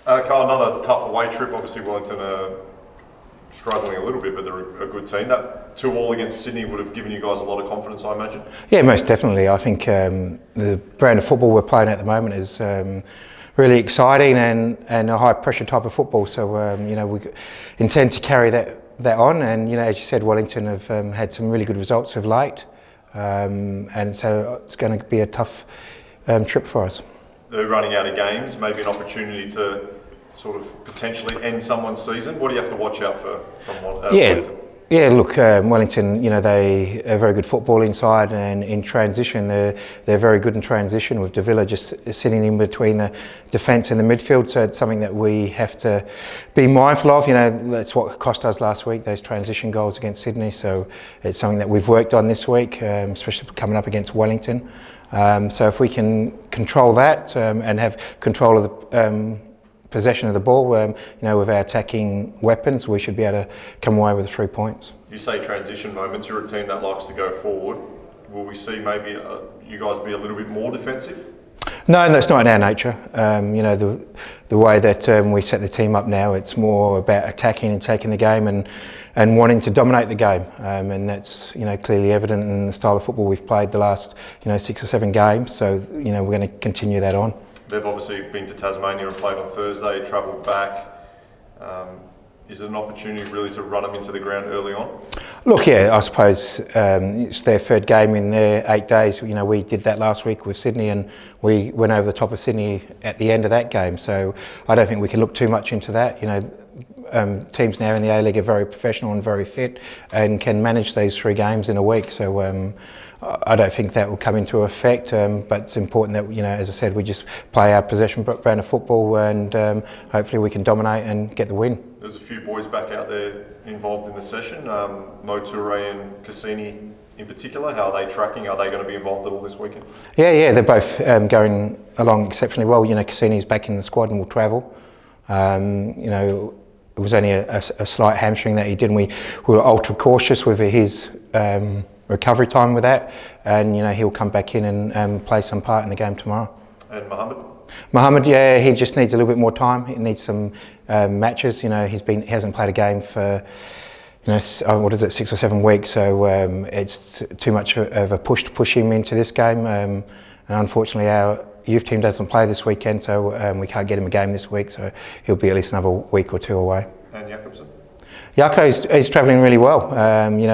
Carl, another tough away trip. Obviously, Wellington are struggling a little bit, but they're a good team. That 2-2 against Sydney would have given you guys a lot of confidence, I imagine. Yeah, most definitely. I think the brand of football we're playing at the moment is really exciting and a high pressure type of football. So we intend to carry that on. And as you said, Wellington have had some really good results of late, and so it's going to be a tough trip for us. They're running out of games. Maybe an opportunity to sort of potentially end someone's season. What do you have to watch out for from Wellington? Yeah, look, Wellington, they are very good footballing side, and in transition, they're very good in transition, with De Villa just sitting in between the defence and the midfield. So it's something that we have to be mindful of. That's what cost us last week, those transition goals against Sydney. So it's something that we've worked on this week, especially coming up against Wellington. So if we can control that and have control of the possession of the ball, with our attacking weapons, we should be able to come away with 3 points. You say transition moments, you're a team that likes to go forward. Will we see maybe you guys be a little bit more defensive? No, that's not in our nature. The way that we set the team up now, it's more about attacking and taking the game and wanting to dominate the game. And that's clearly evident in the style of football we've played the last 6 or 7 games. So we're going to continue that on. They've obviously been to Tasmania and played on Thursday, travelled back. Is it an opportunity really to run them into the ground early on? Look, yeah, I suppose it's their third game in their 8 days. We did that last week with Sydney, and we went over the top of Sydney at the end of that game. So I don't think we can look too much into that. Teams now in the A-League are very professional and very fit and can manage these 3 games in a week. So I don't think that will come into effect, but it's important that, as I said, we just play our possession brand of football, and hopefully we can dominate and get the win. There's a few boys back out there involved in the session, Mo Toure and Cassini in particular. How are they tracking? Are they going to be involved at all this weekend? Yeah, they're both going along exceptionally well. Cassini's back in the squad and will travel. It was only a slight hamstring that he did, and we were ultra cautious with his recovery time with that, and he'll come back in and play some part in the game tomorrow. And Mohammed, yeah, he just needs a little bit more time. He needs some matches. He hasn't played a game for 6 or 7 weeks, so it's too much of a push to push him into this game. And unfortunately, our youth team doesn't play this weekend, so we can't get him a game this week. So he'll be at least another week or 2 away. And Jakobsen? Jaco is travelling really well.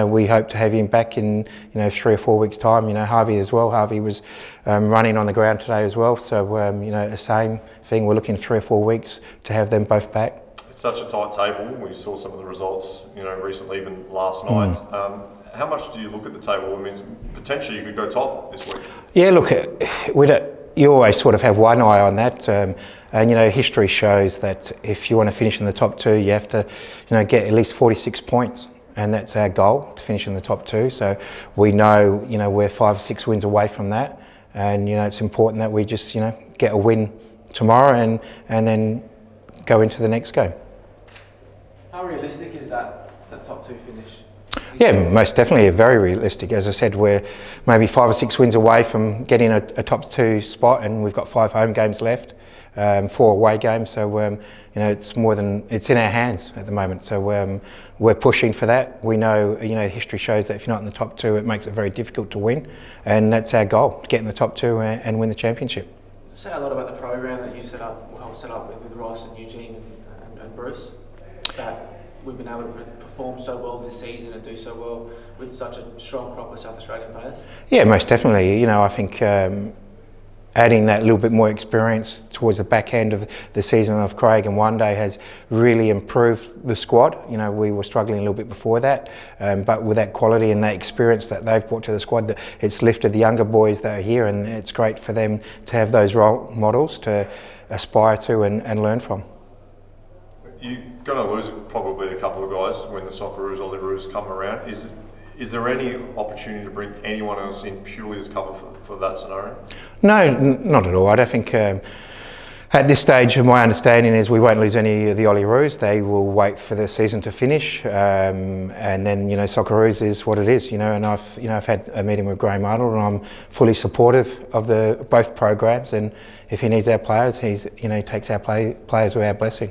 We hope to have him back in 3 or 4 weeks' time. Harvey as well. Harvey was running on the ground today as well. So the same thing. We're looking 3 or 4 weeks to have them both back. It's such a tight table. We saw some of the results, recently, even last night. How much do you look at the table? I mean, potentially you could go top this week. Yeah, look, you always sort of have one eye on that, and history shows that if you want to finish in the top 2, you have to get at least 46 points, and that's our goal, to finish in the top 2. So we know we're 5 or 6 wins away from that, and it's important that we just get a win tomorrow and then go into the next game. How realistic is that top 2 finish? Yeah, most definitely very realistic. As I said, we're maybe 5 or 6 wins away from getting a top 2 spot, and we've got 5 home games left, 4 away games. So it's in our hands at the moment. So we're pushing for that. We know history shows that if you're not in the top 2, it makes it very difficult to win, and that's our goal: to get in the top 2 and win the championship. Does it say a lot about the program that you've set up with Ross and Eugene and Bruce, that we've been able to perform so well this season and do so well with such a strong crop of South Australian players? Yeah, most definitely. I think adding that little bit more experience towards the back end of the season of Craig and One Day has really improved the squad. We were struggling a little bit before that, but with that quality and that experience that they've brought to the squad, it's lifted the younger boys that are here, and it's great for them to have those role models to aspire to and learn from. You're going to lose probably a couple of guys when the Socceroos or Liveroos come around. Is there any opportunity to bring anyone else in purely as cover for that scenario? No, not at all. I don't think At this stage, my understanding is we won't lose any of the Olyroos. They will wait for the season to finish, and then Socceroos is what it is. And I've had a meeting with Graham Arnold, and I'm fully supportive of both programs. And if he needs our players, he takes our players with our blessing.